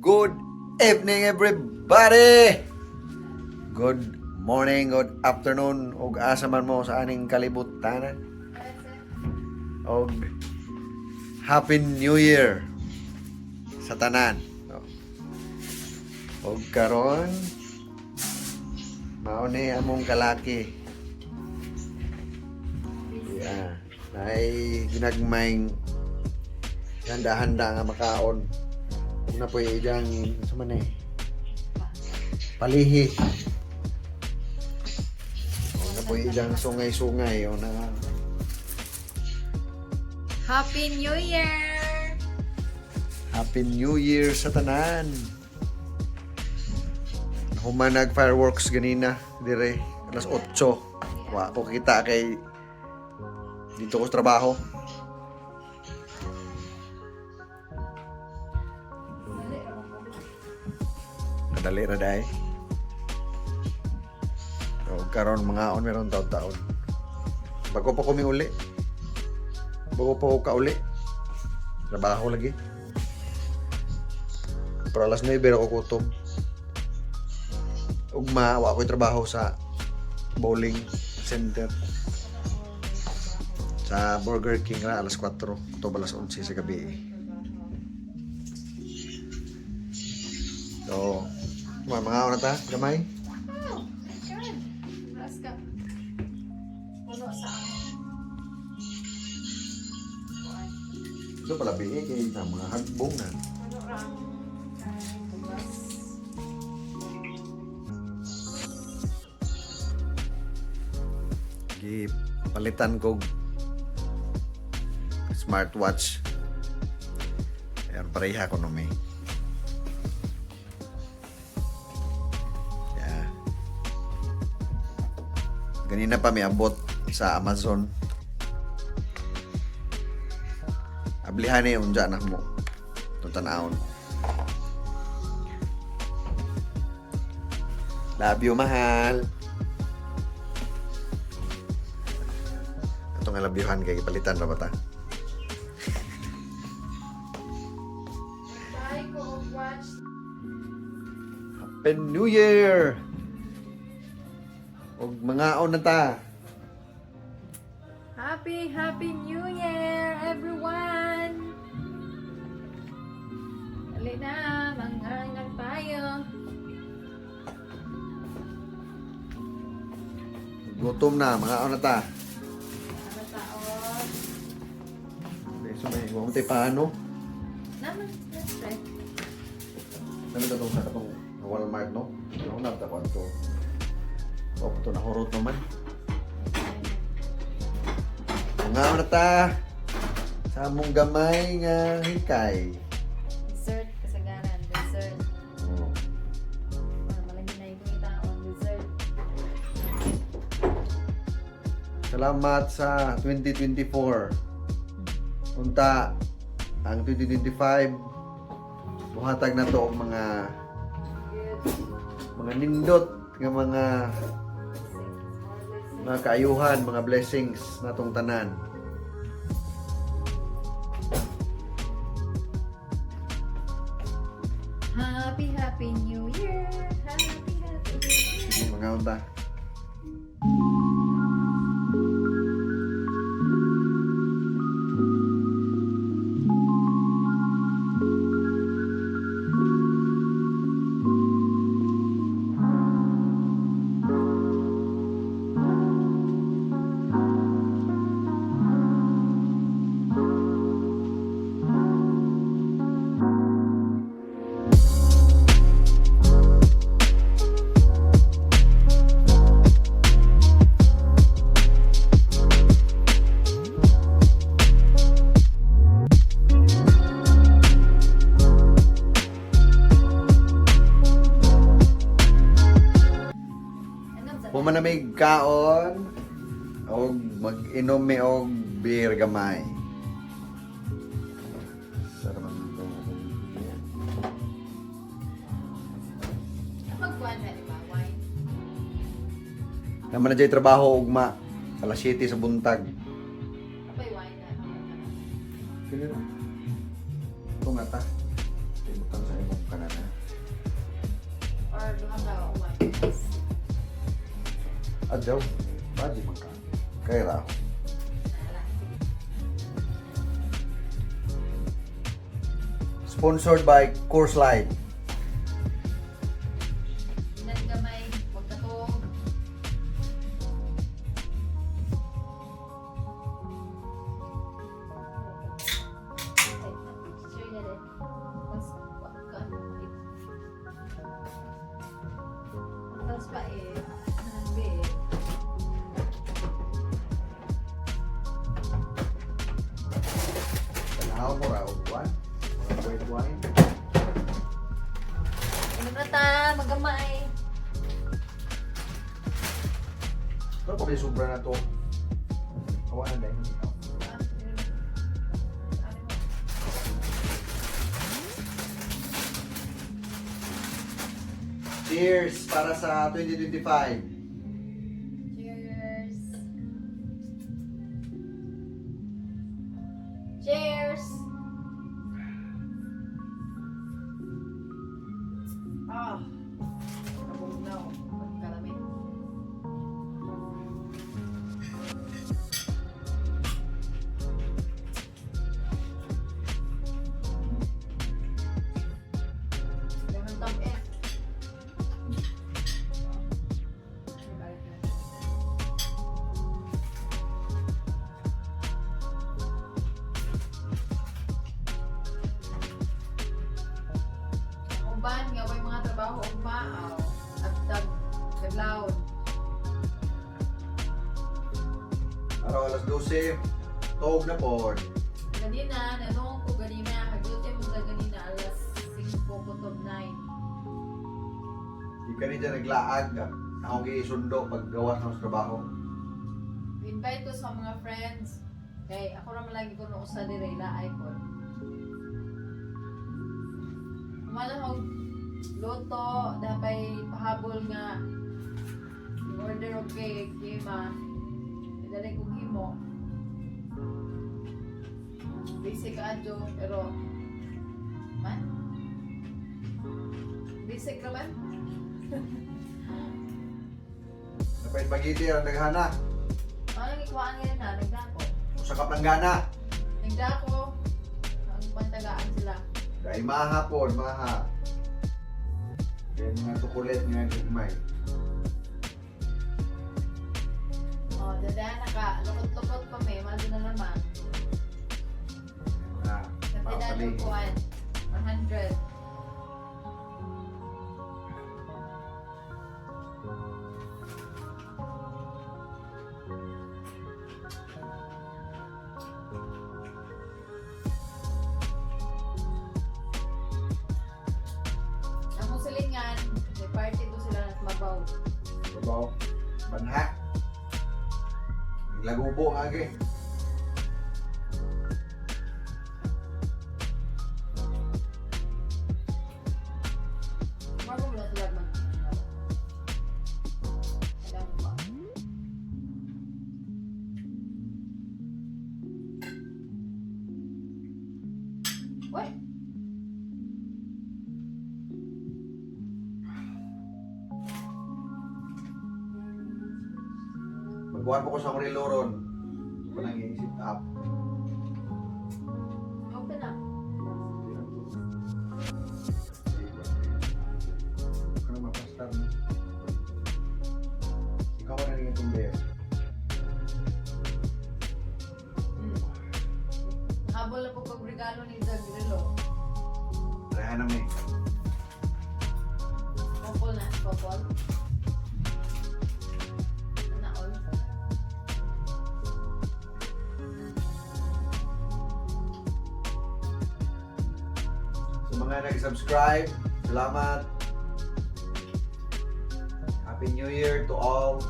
Good evening everybody! Good morning, good afternoon, ug asa man mo sa aning kalibutan. Og Happy New Year sa tanan. Og karon mao ni among kalaki. Yeah, ay ginagmayng handa-handa nga makaon. Kung na po iyang sa man palihi. Kung na po iyang sungay-sungay o na Happy New Year! Happy New Year sa tanan. Humanag fireworks ganina dire alas 8. Wa ko kita kay dito ko sa trabaho. Dali ra day. O karon mga on meron taon-taon. Bago pa kami uli. Bago pa ko kauli. Trabaho lagi. Pero alas 9 ako kutom. Ugma wa ko'y trabaho sa bowling center. Sa Burger King ra alas 4 to alas 11 sa gabi. So, mga ona ta, gamay. Oh, God. Alas ka. Puno sa Ito pala bihi kay na mga hagbong na. puno ra. Tugas. Palitan ko smartwatch. Ayan, pareha ko may. Yeah. Ganina pa may abot sa Amazon. Ablihan yung unja anak mo. Itong tanahon. Love you, mahal. Itong alabyuhan kay palitan na ba ta? Bye ko watch. Happy New Year! Og mga on na ta. Happy New Year, everyone! Dali na, mangangang tayo. Gutom na, mga on na ta. Ano taon? So may huwag tayo paano? Naman, let's try. Sabi ito sa katong Walmart, no? Ako na ito ito. O, ito nahurot naman. Mga on na ta. Sa among gamay nga hikay. Dessert, kasagaran, dessert. Oh. Malagi na yung taon, dessert. Salamat sa 2024. Unta ang 2025 buhatag na to og mga nindot nga mga kaayuhan, mga blessings natong tanan. Happy New Year! Happy New Year! Sige, mga unta. Pumanamig kaon og mag-inom mi og beer gamay. Sarap man ito. Magkuhan na, di ba? Wine. Naman na dyan trabaho ugma. Alas 7 sa buntag. Apay wine na. Kaya ito nga ta. Tibutan sa imong kanana. daw. Badi maka. Kaya raw. Sponsored by Coors Light. Inan gamay, huwag katong. Sure na rin. Mas waka. Tapos pa eh. Nangbi eh. Tanaw mo raw. One. White wine. Ano na ta? Magamay. Pero kung may sobra na to. Kawa na dahil. Cheers para sa 2025. Cheers. Cheers. Ah. Nabunaw. Pagkalamit. Lemon top eh. Uban nga may mga trabaho ug maaw at taglaon. Araw alas 12. Tawag na po. Ganina, nanong ko ganina, hagutin mo sa ganina alas 5:09. Di ka rin dyan naglaag. Ako giisundo pag gawas ng trabaho. Invite ko sa mga friends. Kay ako naman lagi ko nung sa dire laay ko. Malahog loto, dapat pahabol nga order of cake, kima. Dali kong himo. Basic adyo, pero man? Basic naman? Napahit pagiti ang naghana. Ano ikuhaan ngayon na, nagdako. Usa ka planggana. Nagdako, ang pantagaan sila. Dahil maha po, maha. Kaya mga tukulit nga gugmay. O, dadaan na ka, lukot-lukot pa may, malo na naman. Na, Katidaan yung kuhan, 100. Ang musilingan, may party ko sila at mabaw. babaw. Banha. Naglagubo nga agi. Bago mo na sila man. Alam mo ba? What? Magkuhan po ko sa Kuriloron. Ito nang i-sit up. Open up. Ikaw na mapastar mo. Ikaw na rin itong beer. Habol na po pag-regalo ni Zagrilo. Rehan na may. Popol na, popol. Ano all? Sa mga nag-subscribe, salamat. Happy New Year to all.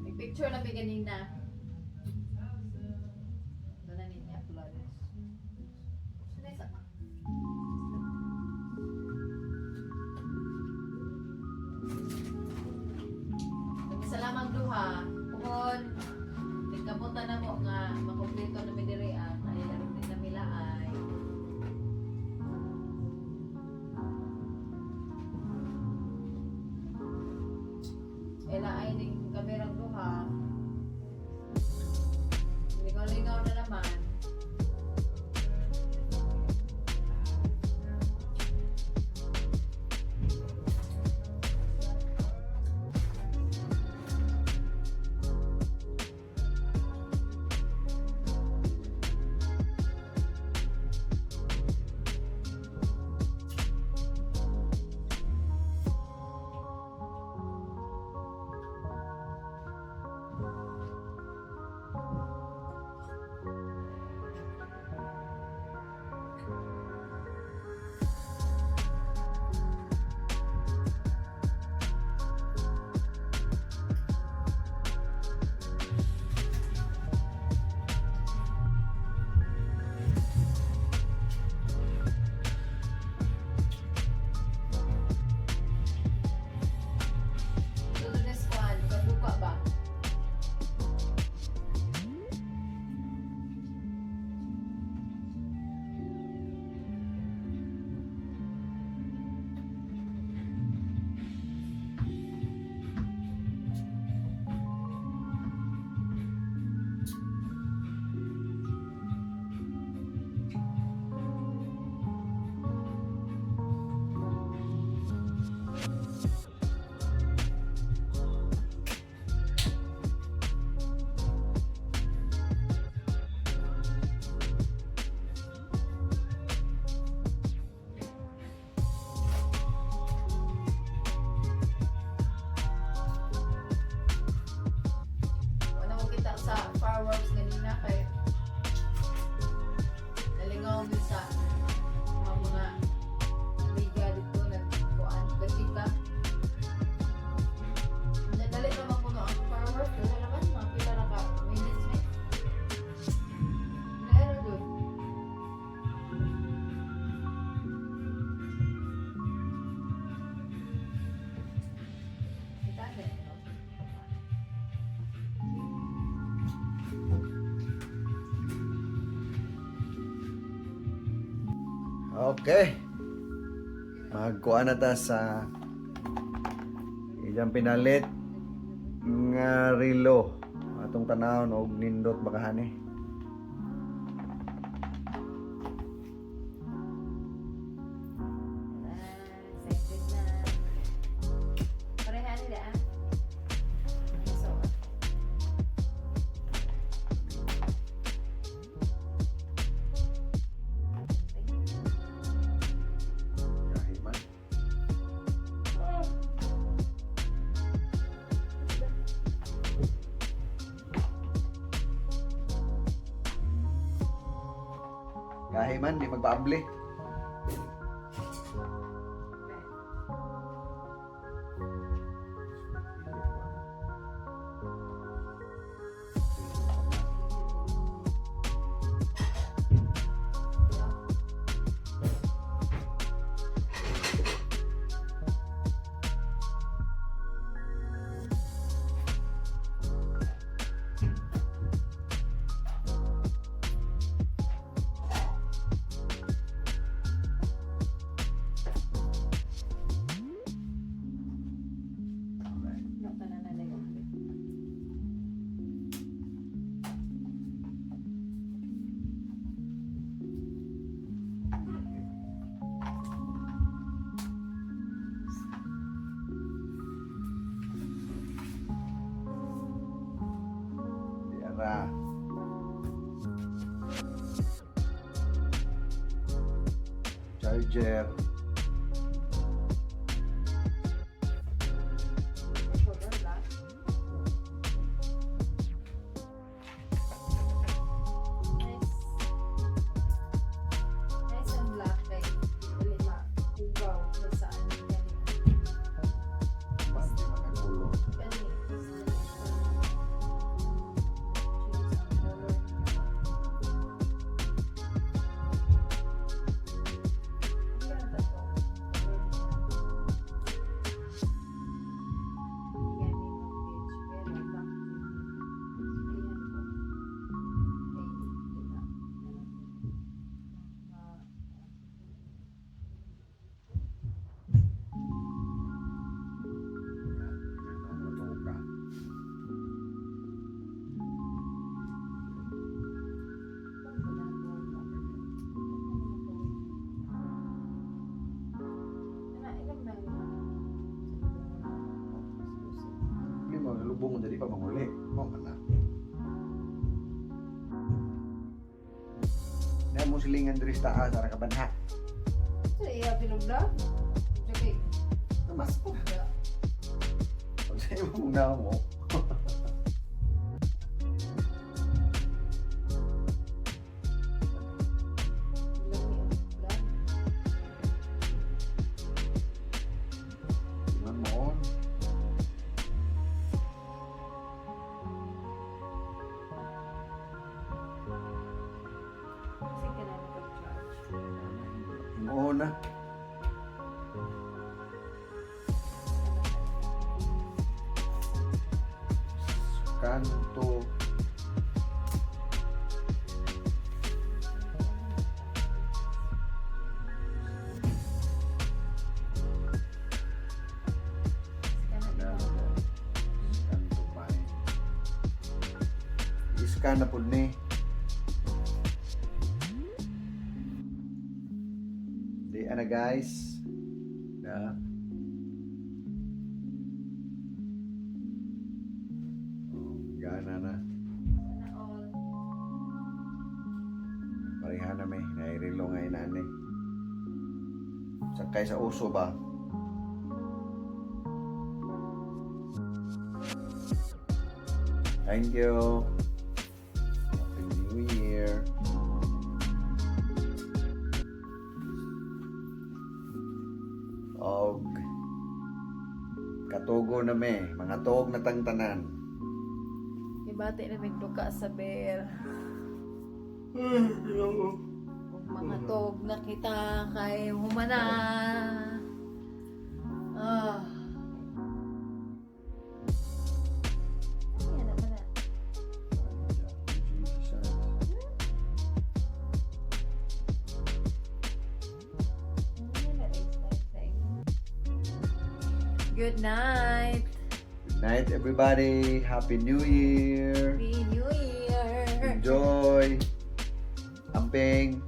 May picture na may ganina. Ito na ninyo upload. Saan isa? Salamat duha. Kung nagkabutan na mo nga makumpleto na may diri ay narin din na mila ay Okay. Magkuha na ta sa iyang pinalit nga relo. Atong tanawon og nindot bakahani. Excited na. Pareha nila ah. So, Kahit man. Kahit man, di magpaabli. nota na nalagay. Tira. Charger. Color black. Nice and black kay dili makugaw na saan kani. Basta makagulo. Kani. Matuka. Hindi mo, lubong mo dali pa manguli. Mo man na. Dahil mo silingan diri sa taas, ara ka banha. So, iya pinugda. Okay. Tama. Mas pugda. Pag sa'yo muna mo. Lami ang pugda. Tingnan mo on. Kasi kailangan pag-charge. Oo na. Kanto. Kanto pa eh. Iskan na po ni. Di ana guys. Na. Oh, gana na. Sana all. Pareha na may nairilo nga inani. Sakay sa uso ba? Thank you. Happy New Year. Og katugo na may mga tuog na tangtanan. Ibati na migduka sa bear. Kung mga tog na kita kay humana. Ah. Ayan naman na. Good night. Good night, everybody. Happy New Year. Happy New Year. Enjoy. Amping.